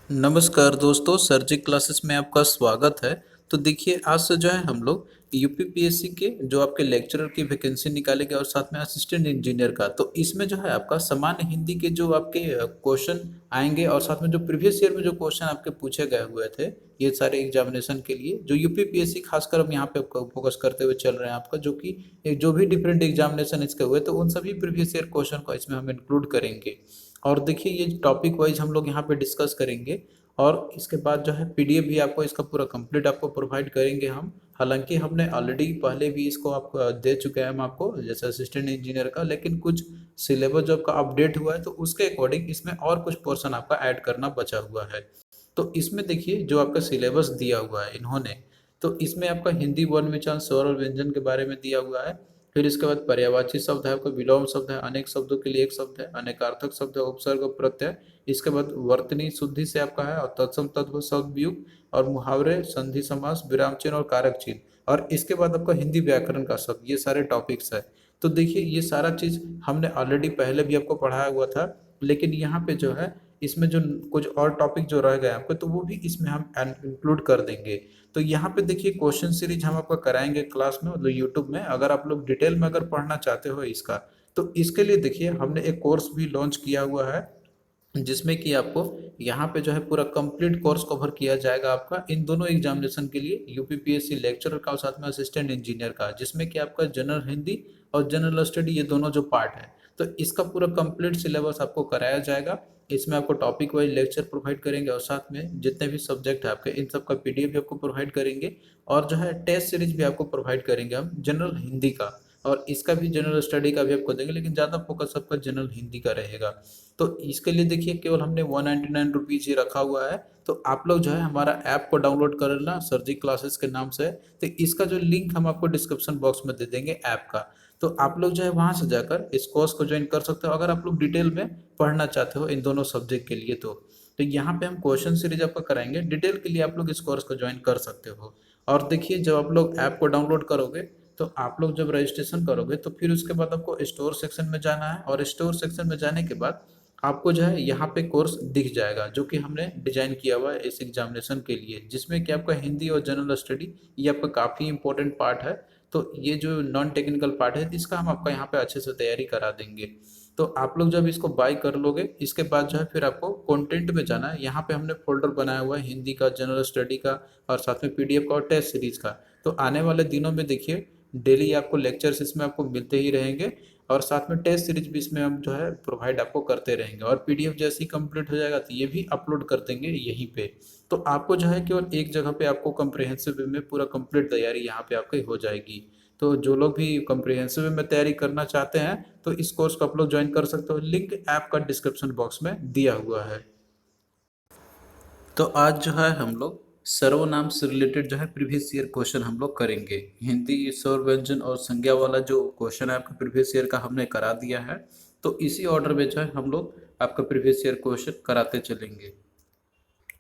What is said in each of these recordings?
नमस्कार दोस्तों, सर्जिक क्लासेस में आपका स्वागत है। तो देखिए, आज से जो है हम लोग यूपीपीएससी के जो आपके लेक्चरर की वैकेंसी निकालेंगे और साथ में असिस्टेंट इंजीनियर का। तो इसमें जो है आपका सामान्य हिंदी के जो आपके क्वेश्चन आएंगे और साथ में जो प्रीवियस ईयर में जो क्वेश्चन आपके पूछे गए हुए थे, ये सारे एग्जामिनेशन के लिए जो यूपीपीएससी खासकर हम यहाँ पे फोकस करते हुए चल रहे हैं आपका, जो कि जो भी डिफरेंट एग्जामिनेशन इसके हुए तो उन सभी प्रीवियस ईयर क्वेश्चन को इसमें हम इंक्लूड करेंगे। और देखिए, ये टॉपिक वाइज हम लोग यहाँ पे डिस्कस करेंगे और इसके बाद जो है पीडीएफ भी आपको इसका पूरा कंप्लीट आपको प्रोवाइड करेंगे हम। हालांकि हमने ऑलरेडी पहले भी इसको आपको दे चुके हैं हम आपको, जैसे असिस्टेंट इंजीनियर का, लेकिन कुछ सिलेबस जो आपका अपडेट हुआ है तो उसके अकॉर्डिंग इसमें और कुछ पोर्शन आपका ऐड करना बचा हुआ है। तो इसमें देखिए, जो आपका सिलेबस दिया हुआ है इन्होंने, तो इसमें आपका हिंदी वर्ण विचार स्वर और व्यंजन के बारे में दिया हुआ है। फिर इसके बाद पर्यायवाची शब्द है, आपका विलोम शब्द है, अनेक शब्दों के लिए एक शब्द है, अनेकार्थक शब्द है, उपसर्ग और प्रत्यय। इसके बाद वर्तनी शुद्धि से आपका है और तत्सम तत्व शब्द युग और मुहावरे, संधि समास, विराम चिन्ह और कारक चिन्ह। और इसके बाद आपका हिंदी व्याकरण का शब्द, ये सारे टॉपिक्स है। तो देखिए, ये सारा चीज हमने ऑलरेडी पहले भी आपको पढ़ाया हुआ था, लेकिन यहाँ पे जो है इसमें जो कुछ और टॉपिक जो रह गए आपके, तो वो भी इसमें हम इंक्लूड कर देंगे। तो यहाँ पे देखिए, क्वेश्चन सीरीज हम आपका कराएंगे क्लास में, मतलब यूट्यूब में। अगर आप लोग डिटेल में अगर पढ़ना चाहते हो इसका, तो इसके लिए देखिए हमने एक कोर्स भी लॉन्च किया हुआ है, जिसमें कि आपको यहाँ पे जो है पूरा कंप्लीट कोर्स कवर किया जाएगा आपका इन दोनों एग्जामिनेशन के लिए, यूपीपीएससी लेक्चरर का और साथ में असिस्टेंट इंजीनियर का, जिसमें कि आपका जनरल हिंदी और जनरल स्टडी, ये दोनों जो पार्ट है, तो इसका पूरा कंप्लीट सिलेबस आपको कराया जाएगा। इसमें आपको टॉपिक वाइज लेक्चर प्रोवाइड करेंगे और साथ में जितने भी सब्जेक्ट है आपके, इन सब का पीडीएफ भी आपको प्रोवाइड करेंगे। और जो है टेस्ट सीरीज भी आपको प्रोवाइड करेंगे हम जनरल हिंदी का, और इसका भी जनरल स्टडी का भी आपको देंगे, लेकिन ज़्यादा फोकस आपका जनरल हिंदी का रहेगा। तो इसके लिए देखिए, केवल हमने 199 रुपीज़ ही रखा हुआ है। तो आप लोग जो है हमारा ऐप को डाउनलोड कर लेना, सर्जिक क्लासेस के नाम से। तो इसका जो लिंक हम आपको डिस्क्रिप्शन बॉक्स में दे देंगे ऐप का, तो आप लोग जो है वहाँ से जाकर इस कोर्स को ज्वाइन कर सकते हो, अगर आप लोग डिटेल में पढ़ना चाहते हो इन दोनों सब्जेक्ट के लिए। तो यहाँ पे हम क्वेश्चन सीरीज आपका कराएंगे, डिटेल के लिए आप लोग इस कोर्स को ज्वाइन कर सकते हो। और देखिए, जब आप लोग ऐप को डाउनलोड करोगे, तो आप लोग जब रजिस्ट्रेशन करोगे, तो फिर उसके बाद आपको स्टोर सेक्शन में जाना है, और स्टोर सेक्शन में जाने के बाद आपको जो है यहाँ पे कोर्स दिख जाएगा, जो कि हमने डिजाइन किया हुआ है इस एग्जामिनेशन के लिए, जिसमें कि आपका हिंदी और जनरल स्टडी ये आपका काफ़ी इंपॉर्टेंट पार्ट है। तो ये जो नॉन टेक्निकल पार्ट है, इसका हम आपका यहाँ पे अच्छे से तैयारी करा देंगे। तो आप लोग जब इसको बाय कर लोगे, इसके बाद जो है फिर आपको कंटेंट में जाना है। यहाँ पे हमने फोल्डर बनाया हुआ है हिंदी का, जनरल स्टडी का और साथ में पीडीएफ का और टेस्ट सीरीज का। तो आने वाले दिनों में देखिए, डेली आपको लेक्चर्स इसमें आपको मिलते ही रहेंगे, और साथ में टेस्ट सीरीज भी इसमें हम जो है प्रोवाइड आपको करते रहेंगे। और पीडीएफ जैसे ही कंप्लीट हो जाएगा, तो ये भी अपलोड कर देंगे यहीं पे। तो आपको जो है केवल एक जगह पे आपको कंप्रिहेंसिव वे में पूरा कंप्लीट तैयारी यहाँ पे आपकी हो जाएगी। तो जो लोग भी कंप्रिहेंसिव वे में तैयारी करना चाहते हैं, तो इस कोर्स को आप लोग ज्वाइन कर सकते हो, लिंक ऐप का डिस्क्रिप्शन बॉक्स में दिया हुआ है। तो आज जो है हम लोग सर्वनाम से रिलेटेड जो है प्रीवियस ईयर क्वेश्चन हम लोग करेंगे। हिंदी स्वर व्यंजन और संज्ञा वाला जो क्वेश्चन है आपका प्रीवियस ईयर का हमने करा दिया है। तो इसी ऑर्डर में जो है हम लोग आपका प्रीवियस ईयर क्वेश्चन कराते चलेंगे।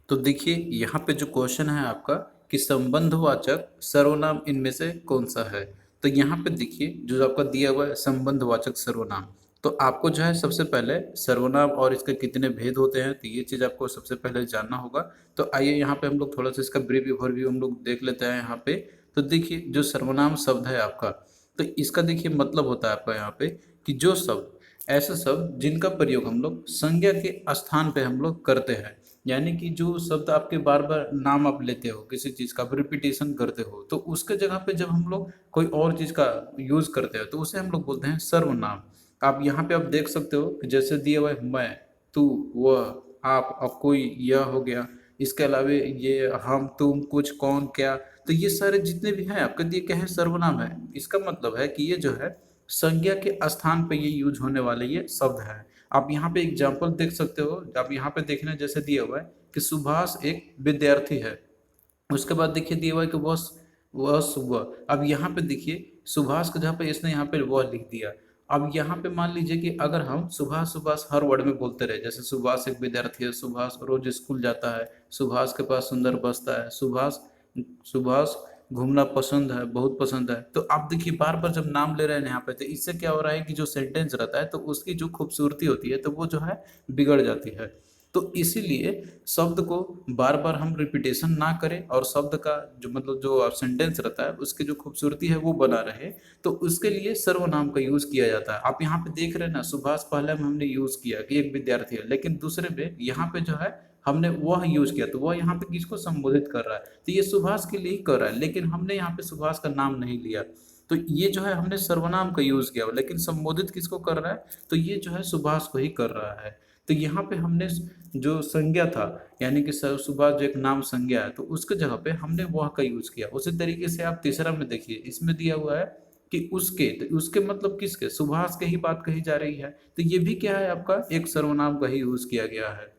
तो देखिए, यहाँ पे जो क्वेश्चन है आपका कि संबंधवाचक सर्वनाम इनमें से कौन सा है। तो यहाँ पे देखिए, जो आपका दिया हुआ है संबंधवाचक सर्वनाम, तो आपको जो है सबसे पहले सर्वनाम और इसके कितने भेद होते हैं, तो ये चीज़ आपको सबसे पहले जानना होगा। तो आइए यहाँ पे हम लोग थोड़ा सा इसका ब्रीफ ओवरव्यू हम लोग देख लेते हैं यहाँ पे। तो देखिए, जो सर्वनाम शब्द है आपका, तो इसका देखिए मतलब होता है आपका यहाँ पे कि जो शब्द, ऐसे शब्द जिनका प्रयोग हम लोग संज्ञा के स्थान पे हम लोग करते हैं। यानी कि जो शब्द आपके बार बार नाम आप लेते हो, किसी चीज़ का रिपीटेशन करते हो, तो उसके जगह पे जब हम लोग कोई और चीज़ का यूज़ करते हैं, तो उसे हम लोग बोलते हैं सर्वनाम। आप यहाँ पे आप देख सकते हो कि जैसे दिया हुआ है मैं, तू, वह, आप और कोई, यह हो गया। इसके अलावा ये हम, तुम, कुछ, कौन, क्या, तो ये सारे जितने भी हैं आपके दिए क्या है, सर्वनाम है। इसका मतलब है कि ये जो है संज्ञा के स्थान पे ये यूज होने वाले ये शब्द है। आप यहाँ पे एग्जाम्पल देख सकते हो। आप यहाँ पे देखना, जैसे दिया हुआ है कि सुभाष एक विद्यार्थी है। उसके बाद देखिए दिया हुआ है कि वह सुबह। अब यहाँ पे देखिए, सुभाष के जगह पे इसने यहाँ पे वह लिख दिया। अब यहाँ पे मान लीजिए कि अगर हम सुभाष सुभाष हर वर्ड में बोलते रहे, जैसे सुभाष एक विद्यार्थी है, सुभाष रोज स्कूल जाता है, सुभाष के पास सुंदर बस्ता है, सुभाष सुभाष घूमना पसंद है, बहुत पसंद है। तो आप देखिए, बार बार जब नाम ले रहे हैं यहाँ पे, तो इससे क्या हो रहा है कि जो सेंटेंस रहता है, तो उसकी जो खूबसूरती होती है, तो वो जो है बिगड़ जाती है। तो इसीलिए शब्द को बार बार हम रिपीटेशन ना करें और शब्द का जो मतलब जो सेंटेंस रहता है उसकी जो खूबसूरती है वो बना रहे, तो उसके लिए सर्वनाम का यूज किया जाता है। आप यहाँ पे देख रहे हैं ना, सुभाष पहले में हमने यूज किया कि एक विद्यार्थी है, लेकिन दूसरे में यहाँ पे जो है हमने वह यूज किया, तो वह यहाँ पे किसको संबोधित कर रहा है, तो ये सुभाष के लिए ही कर रहा है, लेकिन हमने यहाँ पे सुभाष का नाम नहीं लिया। तो ये जो है हमने सर्वनाम का यूज किया, लेकिन संबोधित किसको कर रहा है, तो ये जो है सुभाष को ही कर रहा है। तो यहाँ पे हमने जो संज्ञा था, यानी कि सुभाष जो एक नाम संज्ञा है, तो उसके जगह पे हमने वह का यूज किया। उसी तरीके से आप तीसरा में देखिए, इसमें दिया हुआ है कि उसके, तो उसके मतलब किसके, सुभाष के ही बात कही जा रही है, तो ये भी क्या है, आपका एक सर्वनाम का ही यूज किया गया है।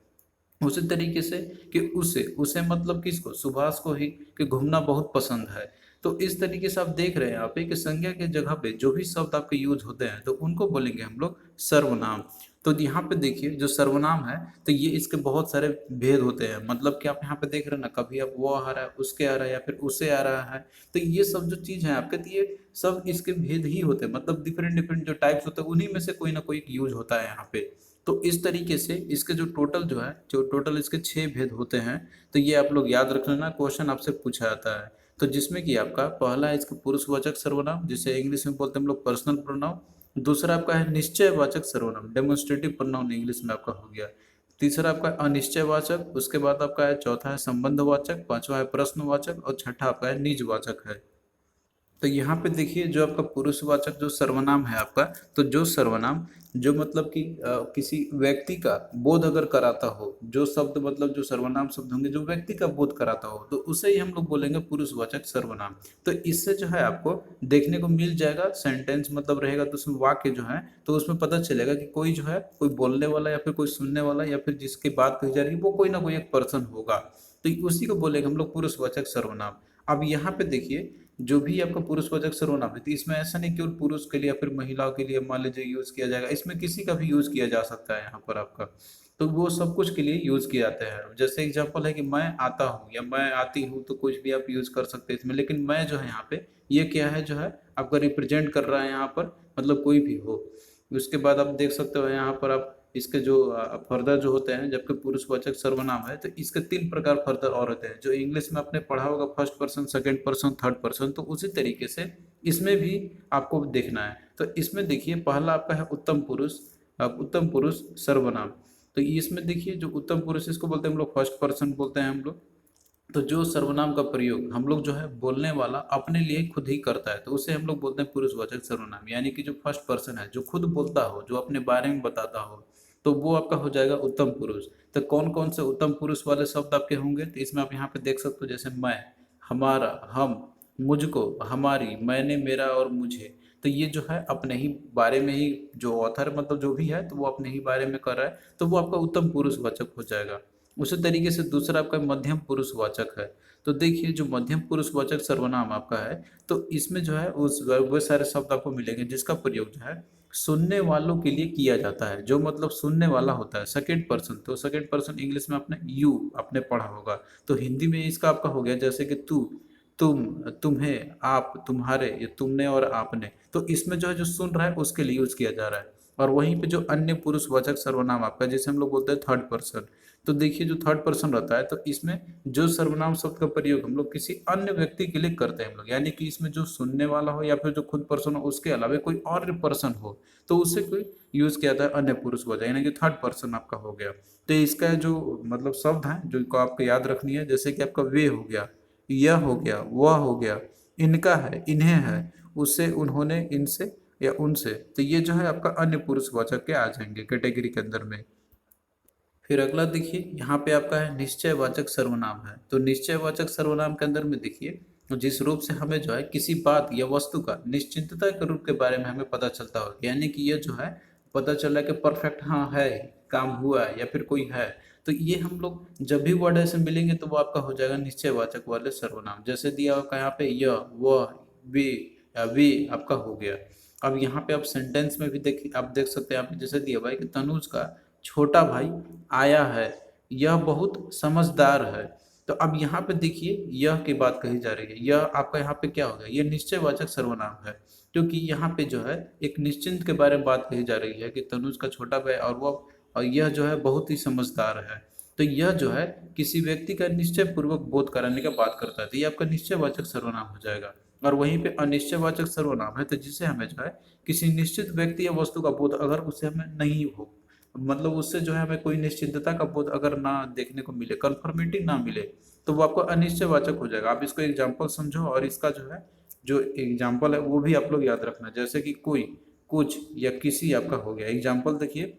उसी तरीके से कि उसे, उसे मतलब किसको, सुभाष को ही, कि घूमना बहुत पसंद है। तो इस तरीके से आप देख रहे हैं यहाँ पे कि संज्ञा के जगह पे जो भी शब्द आपके यूज होते हैं तो उनको बोलेंगे हम लोग सर्वनाम। तो यहाँ पे देखिए जो सर्वनाम है, तो ये इसके बहुत सारे भेद होते हैं, मतलब कि आप यहाँ पे देख रहे हैं ना, कभी आप वो आ रहा है, उसके आ रहा है, या फिर उसे आ रहा है, तो ये सब जो चीज है आपके, तो ये सब इसके भेद ही होते हैं, मतलब डिफरेंट डिफरेंट जो टाइप्स होते हैं उन्हीं में से कोई ना कोई यूज होता है यहाँ पे। तो इस तरीके से इसके जो टोटल जो है, जो टोटल इसके 6 भेद होते हैं, तो ये आप लोग याद रख लेना, क्वेश्चन आपसे पूछा जाता है। तो जिसमें कि आपका पहला है इसका पुरुषवाचक सर्वनाम, जिसे इंग्लिश में बोलते हैं हम लोग पर्सनल प्रोनाउन। दूसरा आपका है निश्चयवाचक सर्वनाम, डेमोन्स्ट्रेटिव प्रोनाउन इंग्लिश में आपका हो गया। तीसरा आपका अनिश्चयवाचक, उसके बाद आपका है चौथा है संबंधवाचक, पांचवा है प्रश्नवाचक, और छठा आपका है निजवाचक है। तो यहाँ पे देखिए जो आपका पुरुषवाचक जो सर्वनाम है आपका, तो जो सर्वनाम जो मतलब कि किसी व्यक्ति का बोध अगर कराता हो, जो शब्द मतलब जो सर्वनाम शब्द होंगे जो व्यक्ति का बोध कराता हो, तो उसे ही हम लोग बोलेंगे पुरुषवाचक सर्वनाम। तो इससे जो है आपको देखने को मिल जाएगा, सेंटेंस मतलब रहेगा तो उसमें वाक्य जो है, तो उसमें पता चलेगा कि कोई जो है, कोई बोलने वाला या फिर कोई सुनने वाला या फिर जिसकी बात कही जा रही है वो कोई ना कोई एक पर्सन होगा, तो उसी को बोलेंगे हम लोग पुरुषवाचक सर्वनाम। अब यहाँ पे देखिए जो भी आपका पुरुषवाचक सर्वनाम है, तो इसमें ऐसा नहीं केवल पुरुष के लिए या फिर महिलाओं के लिए मान लीजिए यूज किया जाएगा, इसमें किसी का भी यूज किया जा सकता है यहाँ पर आपका। तो वो सब कुछ के लिए यूज किया जाता है। जैसे एग्जांपल है कि मैं आता हूँ या मैं आती हूँ, तो कुछ भी आप यूज कर सकते हैं इसमें, लेकिन मैं जो है यहाँ पे, ये क्या है, जो है आपका रिप्रेजेंट कर रहा है यहाँ पर, मतलब कोई भी हो। उसके बाद आप देख सकते हो यहाँ पर आप इसके जो फर्दर जो होते हैं, जबकि पुरुषवाचक सर्वनाम है तो इसके 3 प्रकार फर्दर और होते हैं, जो इंग्लिश में आपने पढ़ा होगा, first person, second person, third person, तो उसी तरीके से इसमें भी आपको देखना है। तो इसमें देखिए पहला आपका है उत्तम पुरुष, उत्तम पुरुष सर्वनाम। तो इसमें देखिए जो उत्तम पुरुष, इसको बोलते हैं हम लोग फर्स्ट पर्सन बोलते हैं हम लोग। तो जो सर्वनाम का प्रयोग हम लोग जो है बोलने वाला अपने लिए खुद ही करता है, तो उसे हम लोग बोलते हैं पुरुषवाचक सर्वनाम, यानी कि जो फर्स्ट पर्सन है, जो खुद बोलता हो, जो अपने बारे में बताता हो, तो वो आपका हो जाएगा उत्तम पुरुष। तो कौन कौन से उत्तम पुरुष वाले शब्द आपके होंगे, तो इसमें आप यहाँ पे देख सकते हो, जैसे मैं, हमारा, हम, मुझको, हमारी, मैंने, मेरा और मुझे। तो ये जो है अपने ही बारे में ही, जो ऑथर मतलब जो भी है, तो वो अपने ही बारे में कर रहा है, तो वो आपका उत्तम पुरुषवाचक हो जाएगा। उसी तरीके से दूसरा आपका मध्यम पुरुषवाचक है। तो देखिए जो मध्यम पुरुषवाचक सर्वनाम आपका है, तो इसमें जो है उस वो सारे शब्द आपको मिलेंगे जिसका प्रयोग जो है सुनने वालों के लिए किया जाता है, जो मतलब सुनने वाला होता है, सेकंड पर्सन। तो सेकंड पर्सन इंग्लिश में आपने यू आपने पढ़ा होगा, तो हिंदी में इसका आपका हो गया जैसे कि तू, तुम, तुम्हें, आप, तुम्हारे, ये तुमने और आपने। तो इसमें जो है जो सुन रहा है उसके लिए यूज किया जा रहा है। और वहीं पे जो अन्य पुरुषवाचक सर्वनाम आपका, जिसे हम लोग बोलते हैं थर्ड पर्सन, तो देखिए जो थर्ड पर्सन रहता है, तो इसमें जो सर्वनाम शब्द का प्रयोग हम लोग किसी अन्य व्यक्ति के लिए करते हैं हम लोग, यानी कि इसमें जो सुनने वाला हो या फिर जो खुद पर्सन हो, उसके अलावा कोई और पर्सन हो, तो उससे कोई यूज किया जाता है अन्य पुरुषवाचक, यानी कि थर्ड पर्सन आपका हो गया। तो इसका जो मतलब शब्द है जो को आपको याद रखनी है, जैसे कि आपका वे हो गया, यह हो गया, वह हो गया, इनका है, इन्हें है, उससे, उन्होंने, इनसे या उनसे, तो ये जो है आपका अन्य पुरुषवाचक के आ जाएंगे कैटेगरी के अंदर में। फिर अगला देखिए यहाँ पे आपका है निश्चयवाचक सर्वनाम है। तो निश्चयवाचक सर्वनाम के अंदर में देखिए तो जिस रूप से हमें जो है किसी बात या वस्तु का निश्चिंतता के रूप के बारे में हमें पता चलता हो, यानी कि ये जो है पता चला कि परफेक्ट हाँ है, काम हुआ है या फिर कोई है, तो ये हम लोग जब भी वर्ड ऐसे मिलेंगे तो वो आपका हो जाएगा निश्चयवाचक वाले सर्वनाम। जैसे दिया होगा यहाँ पे यह, वह, वे या वे आपका हो गया। अब यहाँ पे आप सेंटेंस में भी देख, आप देख सकते हैं, यहाँ पे जैसे दिया हुआ है कि तनुज का छोटा भाई आया है, यह बहुत समझदार है। तो अब यहाँ पे देखिए यह की बात कही जा रही है, यह आपका यहाँ पे क्या होगा, यह निश्चयवाचक सर्वनाम है, क्योंकि यहाँ पे जो है एक निश्चिंत के बारे में बात कही जा रही है कि तनुज का छोटा भाई, और वो और यह जो है बहुत ही समझदार है। तो यह जो है किसी व्यक्ति का निश्चय पूर्वक बोध कराने का बात करता है, तो ये आपका निश्चयवाचक सर्वनाम हो जाएगा। और वहीं पे अनिश्चयवाचक सर्वनाम है, तो जिसे हमें जो है किसी निश्चित व्यक्ति या वस्तु का बोध अगर उसे हमें नहीं हो, मतलब उससे जो है हमें कोई निश्चितता का बोध अगर ना देखने को मिले, कंफर्मेटिंग ना मिले, तो वो आपको अनिश्चयवाचक हो जाएगा। आप इसको एग्जाम्पल समझो, और इसका जो है जो एग्जाम्पल है वो भी आप लोग याद रखना। जैसे कि कोई, कुछ या किसी आपका हो गया। एग्जाम्पल देखिए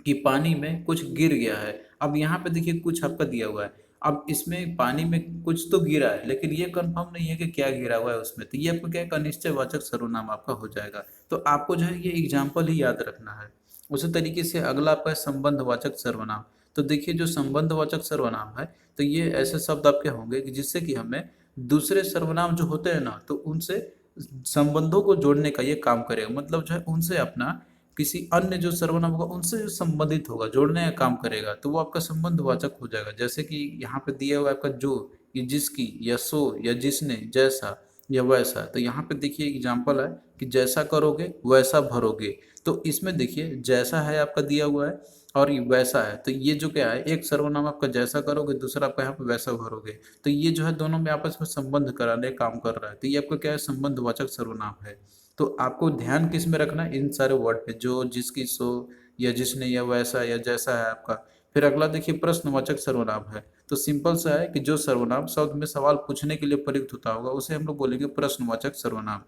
कि पानी में कुछ गिर गया है। अब यहाँ पे देखिए कुछ आपका दिया हुआ है। अब इसमें पानी में कुछ तो गिरा है, लेकिन ये कंफर्म नहीं है कि क्या गिरा हुआ है उसमें, तो ये आपको क्या, एक अनिश्चयवाचक सर्वनाम आपका हो जाएगा। तो आपको जो है ये एग्जाम्पल ही याद रखना है। उसी तरीके से अगला आपका है संबंधवाचक सर्वनाम। तो देखिए जो संबंधवाचक सर्वनाम है, तो ये ऐसे शब्द आपके होंगे कि जिससे कि हमें दूसरे सर्वनाम जो होते हैं ना, तो उनसे संबंधों को जोड़ने का ये काम करेगा। मतलब जो है उनसे अपना किसी अन्य जो सर्वनाम होगा उनसे जो संबंधित होगा, जोड़ने का काम करेगा, तो वो आपका संबंधवाचक हो जाएगा। जैसे कि यहाँ पे दिया हुआ है आपका जो, ये जिसकी, या सो, या जिसने, जैसा, या वैसा। तो यहाँ पे देखिए एग्जाम्पल है कि जैसा करोगे वैसा भरोगे। तो इसमें देखिए जैसा है आपका दिया हुआ है, और ये वैसा है। तो ये जो क्या है, एक सर्वनाम आपका जैसा करोगे, दूसरा आपका यहाँ पे वैसा भरोगे। तो ये जो है दोनों में आपस में संबंध कराने का काम कर रहा है, तो ये आपका क्या है, संबंधवाचक सर्वनाम है। तो आपको ध्यान किस में रखना है, इन सारे वर्ड पे, जो, जिसकी, सो, या जिसने, या वैसा, या जैसा है आपका। फिर अगला देखिए प्रश्नवाचक सर्वनाम है। तो सिंपल सा है कि जो सर्वनाम शब्द में सवाल पूछने के लिए प्रयुक्त होता होगा उसे हम लोग बोलेंगे प्रश्नवाचक सर्वनाम।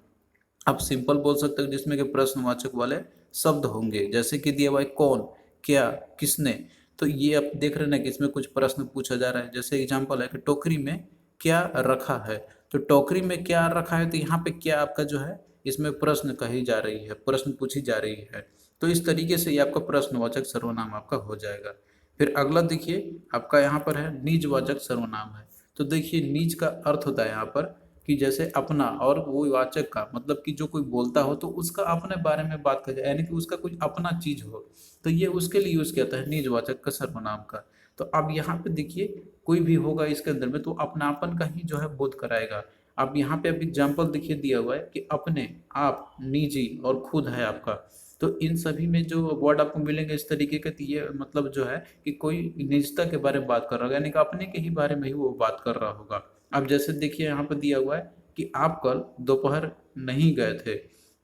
आप सिंपल बोल सकते हो जिसमें कि प्रश्नवाचक वाले शब्द होंगे। जैसे कि दिया हुआ है कौन, क्या, किसने। तो ये आप देख रहे हैं ना कि इसमें कुछ प्रश्न पूछा जा रहा है। जैसे एग्जांपल है कि टोकरी में क्या रखा है। तो टोकरी में क्या रखा है, तो यहाँ पे क्या आपका जो है इसमें प्रश्न कही जा रही है, प्रश्न पूछी जा रही है। तो इस तरीके से ये आपका प्रश्नवाचक सर्वनाम आपका हो जाएगा। फिर अगला देखिए आपका यहाँ पर है निजवाचक सर्वनाम है। तो देखिए निज का अर्थ होता है यहाँ पर कि जैसे अपना, और वो वाचक का मतलब कि जो कोई बोलता हो तो उसका अपने बारे में बात कर जाए, यानी कि उसका कुछ अपना चीज हो, तो ये उसके लिए यूज किया जाता है निजवाचक का सर्वनाम का। तो अब यहाँ पे देखिए कोई भी होगा इसके अंदर में तो अपनापन का ही जो है बोध कराएगा। अब यहाँ पे अब एग्जाम्पल देखिए दिया हुआ है कि अपने, आप, निजी और खुद है आपका। तो इन सभी में जो वर्ड आपको मिलेंगे इस तरीके के, तो ये मतलब जो है कि कोई निजता के बारे में बात कर रहा होगा, यानी कि अपने के ही बारे में ही वो बात कर रहा होगा। अब जैसे देखिए यहाँ पर दिया हुआ है कि आप कल दोपहर नहीं गए थे।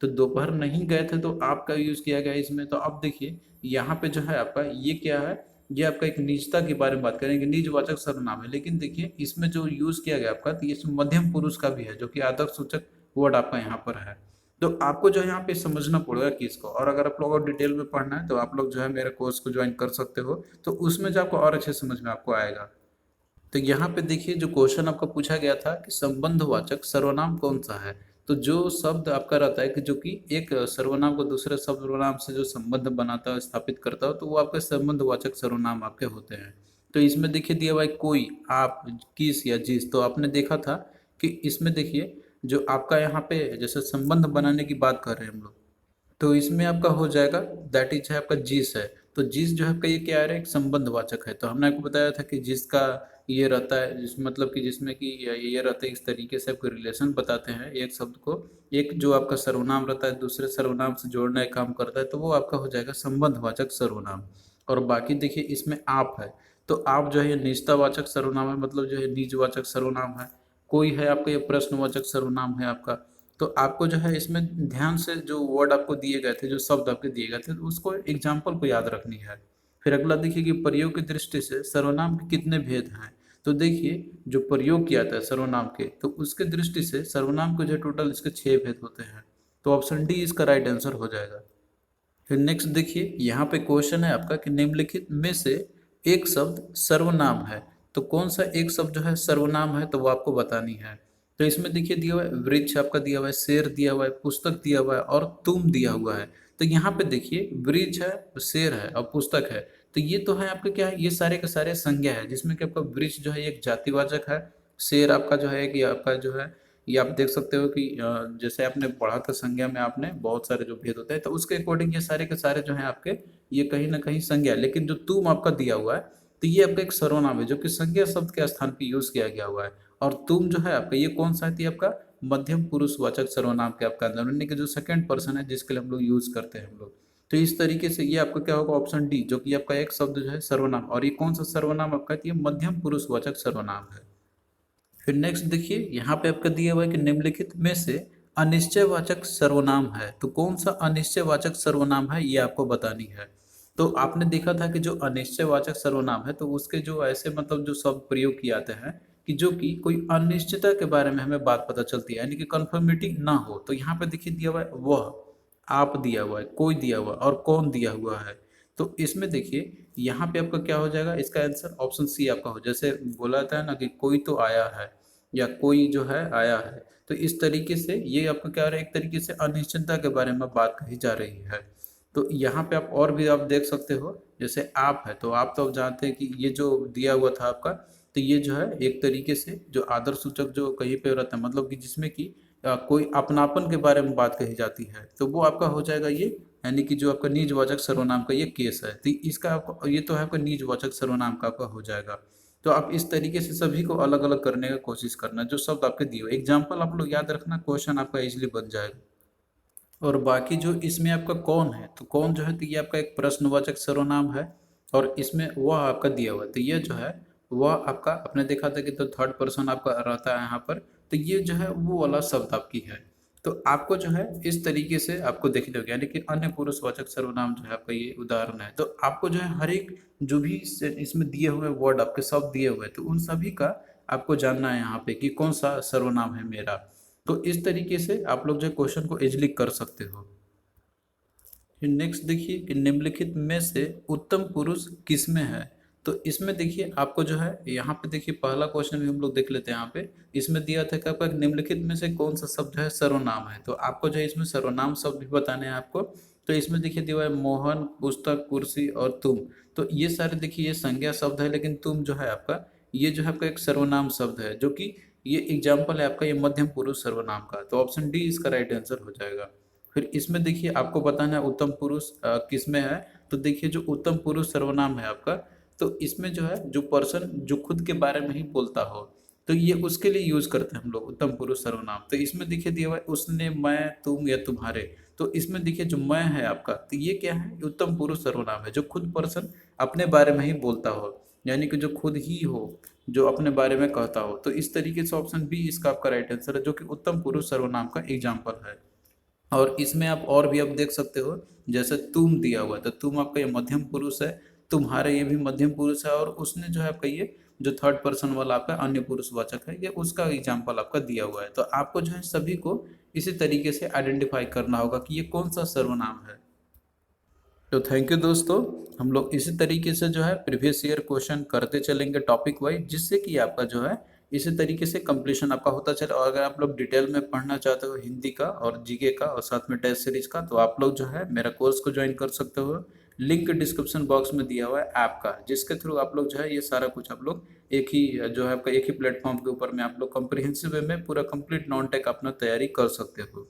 तो दोपहर नहीं गए थे तो आपका यूज किया गया इसमें। तो अब देखिए यहाँ पे जो है आपका ये क्या है, ये आपका एक निजता के बारे में बात करेंगे, निजवाचक सर्वनाम है। लेकिन देखिए इसमें जो यूज किया गया आपका, तो ये मध्यम पुरुष का भी है, जो कि आदर्श सूचक वर्ड आपका यहाँ पर है। तो आपको जो है यहाँ पे समझना पड़ेगा कि इसको, और अगर आप लोग और डिटेल में पढ़ना है तो आप लोग जो है मेरे कोर्स को ज्वाइन कर सकते हो, तो उसमें जो आपको और अच्छे समझ में आपको आएगा। तो यहाँ पे देखिए जो क्वेश्चन आपका पूछा गया था कि संबंधवाचक सर्वनाम कौन सा है। तो जो शब्द आपका रहता है कि जो कि एक सर्वनाम को दूसरे सर्वनाम से जो संबंध बनाता है, स्थापित करता है, तो वो आपके संबंधवाचक सर्वनाम आपके होते हैं। तो इसमें देखिए दिया हुआ है कोई, आप, किस या जिस। तो आपने देखा था कि इसमें देखिए जो आपका यहाँ पे जैसे संबंध बनाने की बात कर रहे हैं हम लोग, तो इसमें आपका हो जाएगा दैट इज है आपका जिस है। तो जिस जो है आपका ये क्या है, एक संबंधवाचक है। तो हमने आपको बताया था कि जिसका ये रहता है, जिस मतलब कि जिसमें कि ये रहता है, इस तरीके से आपको रिलेशन बताते हैं एक शब्द को, एक जो आपका सर्वनाम रहता है दूसरे सर्वनाम से जोड़ने का काम करता है, तो वो आपका हो जाएगा संबंधवाचक सर्वनाम। और बाकी देखिए इसमें आप है, तो आप जो है ये निजतावाचक सर्वनाम है, मतलब जो है निजवाचक सर्वनाम है। कोई है आपका ये प्रश्नवाचक सर्वनाम है आपका। तो आपको जो है इसमें ध्यान से जो वर्ड आपको दिए गए थे, जो शब्द आपके दिए गए थे, तो उसको एग्जाम्पल को याद रखनी है। फिर अगला देखिए कि प्रयोग की दृष्टि से सर्वनाम के कितने भेद हैं। तो देखिए जो प्रयोग किया था सर्वनाम के, तो उसके दृष्टि से सर्वनाम के जो टोटल इसके 6 भेद होते हैं। तो ऑप्शन डी इसका राइट आंसर हो जाएगा। फिर नेक्स्ट देखिए यहाँ पे क्वेश्चन है आपका कि निम्नलिखित में से एक शब्द सर्वनाम है। तो कौन सा एक शब्द जो है सर्वनाम है, तो वो आपको बतानी है। तो इसमें देखिए दिया हुआ है वृक्ष आपका दिया हुआ है, शेर दिया हुआ है, पुस्तक दिया हुआ है, और तुम दिया हुआ है। तो यहाँ पे देखिए वृक्ष है, शेर है और पुस्तक है। तो ये तो है आपके क्या है, ये सारे के सारे संज्ञा है, जिसमें कि आपका वृक्ष जो है एक जातिवाचक है, शेर आपका जो है कि आपका जो है ये आप देख सकते हो कि जैसे आपने पढ़ा था संज्ञा में, आपने बहुत सारे जो भेद होते हैं, तो उसके अकॉर्डिंग ये सारे के सारे जो हैं आपके ये कहीं ना कहीं संज्ञा है। लेकिन जो तुम आपका दिया हुआ है, तो ये आपका एक सर्वनाम है जो कि संज्ञा शब्द के स्थान पे यूज किया गया हुआ है। और तुम जो है आपका ये कौन सा है, तो ये आपका मध्यम पुरुषवाचक सर्वनाम के आपका अंदर, यानी कि जो सेकंड पर्सन है जिसके लिए हम लोग यूज करते हैं हम लोग। तो इस तरीके से ये आपका क्या होगा, ऑप्शन डी, जो कि आपका एक शब्द जो है सर्वनाम, और ये कौन सा सर्वनाम आपका है, तो ये मध्यम पुरुषवाचक सर्वनाम है। फिर नेक्स्ट देखिए, यहाँ पे आपका दिया हुआ है कि निम्नलिखित में से अनिश्चयवाचक सर्वनाम है, तो कौन सा अनिश्चयवाचक सर्वनाम है ये आपको बतानी है। तो आपने देखा था कि जो अनिश्चयवाचक सर्वनाम है तो उसके जो ऐसे मतलब जो शब्द प्रयोग किए जाते हैं कि जो कि कोई अनिश्चितता के बारे में हमें बात पता चलती है, यानी कि कन्फर्मिटी ना हो। तो यहाँ पे देखिए दिया हुआ है वह, आप दिया हुआ है, कोई दिया हुआ है और कौन दिया हुआ है। तो इसमें देखिए यहाँ पे आपका क्या हो जाएगा, इसका आंसर ऑप्शन सी आपका हो, जैसे बोला था ना कि कोई तो आया है या कोई जो है आया है। तो इस तरीके से ये आपका क्या हो रहा है, एक तरीके से अनिश्चितता के बारे में बात कही जा रही है। तो यहाँ पे आप और भी आप देख सकते हो, जैसे आप है, तो आप तो जानते हैं कि ये जो दिया हुआ था आपका, तो ये जो है एक तरीके से जो आदर सूचक जो कहीं पे रहता है, मतलब कि जिसमें कि कोई अपनापन के बारे में बात कही जाती है, तो वो आपका हो जाएगा ये, यानी कि जो आपका निजवाचक सर्वनाम का ये केस है, तो इसका आपको ये तो है आपका निजवाचक सर्वनाम का आपका हो जाएगा। तो आप इस तरीके से सभी को अलग अलग करने का कोशिश करना, जो शब्द आपके दिए हुए एग्जाम्पल आप लोग याद रखना, क्वेश्चन आपका इजीली बन जाएगा। और बाकी जो इसमें आपका कौन है, तो कौन जो है तो ये आपका एक प्रश्नवाचक सर्वनाम है, और इसमें वह आपका दिया हुआ है, तो ये जो है वह आपका, आपने देखा था कि तो थर्ड पर्सन आपका रहता है यहाँ पर, तो ये जो है वो वाला शब्द आपकी है। तो आपको जो है इस तरीके से आपको देखने होगा, यानी कि अन्य पुरुषवाचक सर्वनाम जो है आपका ये उदाहरण है। तो आपको जो है हर एक जो भी इसमें दिए हुए वर्ड आपके शब्द दिए हुए हैं, तो उन सभी का आपको जानना है यहाँ पे कि कौन सा सर्वनाम है मेरा। तो इस तरीके से आप लोग जो क्वेश्चन को इजिली कर सकते हो। फिर नेक्स्ट देखिए कि निम्नलिखित में से उत्तम पुरुष किसमें है। तो इसमें देखिए आपको जो है यहाँ पे देखिए पहला क्वेश्चन भी हम लोग देख लेते हैं। यहाँ पे इसमें दिया था कि आपका निम्नलिखित में से कौन सा शब्द जो है सर्वनाम है, तो आपको जो है इसमें सर्वनाम शब्द भी बताने हैं आपको। तो इसमें देखिए दिया हुआ है मोहन, पुस्तक, कुर्सी और तुम। तो ये सारे देखिए ये संज्ञा शब्द है, लेकिन तुम जो है आपका, ये जो है आपका एक सर्वनाम शब्द है, जो कि ये एग्जाम्पल है आपका ये मध्यम पुरुष सर्वनाम का। तो ऑप्शन डी इसका राइट आंसर हो जाएगा। फिर इसमें देखिए आपको बताना है उत्तम पुरुष किसमें है। तो देखिए जो उत्तम पुरुष सर्वनाम है आपका, तो इसमें जो है जो पर्सन जो खुद के बारे में ही बोलता हो, तो ये उसके लिए यूज करते हैं हम लोग उत्तम पुरुष सर्वनाम। तो इसमें देखिए दिया हुआ है उसने, मैं, तुम या तुम्हारे। तो इसमें देखिए जो मैं है आपका, तो ये क्या है, उत्तम पुरुष सर्वनाम है, जो खुद पर्सन अपने बारे में ही बोलता हो, यानी कि जो खुद ही हो, जो अपने बारे में कहता हो। तो इस तरीके से ऑप्शन बी इसका आपका राइट आंसर है, जो कि उत्तम पुरुष सर्वनाम का एग्जाम्पल है। और इसमें आप और भी आप देख सकते हो, जैसे तुम दिया हुआ है, तो तुम आपका ये मध्यम पुरुष है, तुम्हारे ये भी मध्यम पुरुष है, और उसने जो है आपका ये जो थर्ड पर्सन वाला आपका अन्य पुरुषवाचक है, ये उसका एग्जाम्पल आपका दिया हुआ है। तो आपको जो है सभी को इसी तरीके से आइडेंटिफाई करना होगा कि ये कौन सा सर्वनाम है। तो थैंक यू दोस्तों, हम लोग इसी तरीके से जो है प्रीवियस ईयर क्वेश्चन करते चलेंगे टॉपिक वाइज, जिससे कि आपका जो है इसी तरीके से कंप्लीशन आपका होता चले। और अगर आप लोग डिटेल में पढ़ना चाहते हो हिंदी का और जीके का और साथ में टेस्ट सीरीज का, तो आप लोग जो है मेरा कोर्स को ज्वाइन कर सकते हो। लिंक डिस्क्रिप्शन बॉक्स में दिया हुआ है ऐप का, जिसके थ्रू आप लोग जो है ये सारा कुछ आप लोग एक ही जो है आपका एक ही प्लेटफॉर्म के ऊपर में आप लोग कॉम्प्रिहेंसिव वे में पूरा कंप्लीट नॉन टेक अपना तैयारी कर सकते हो।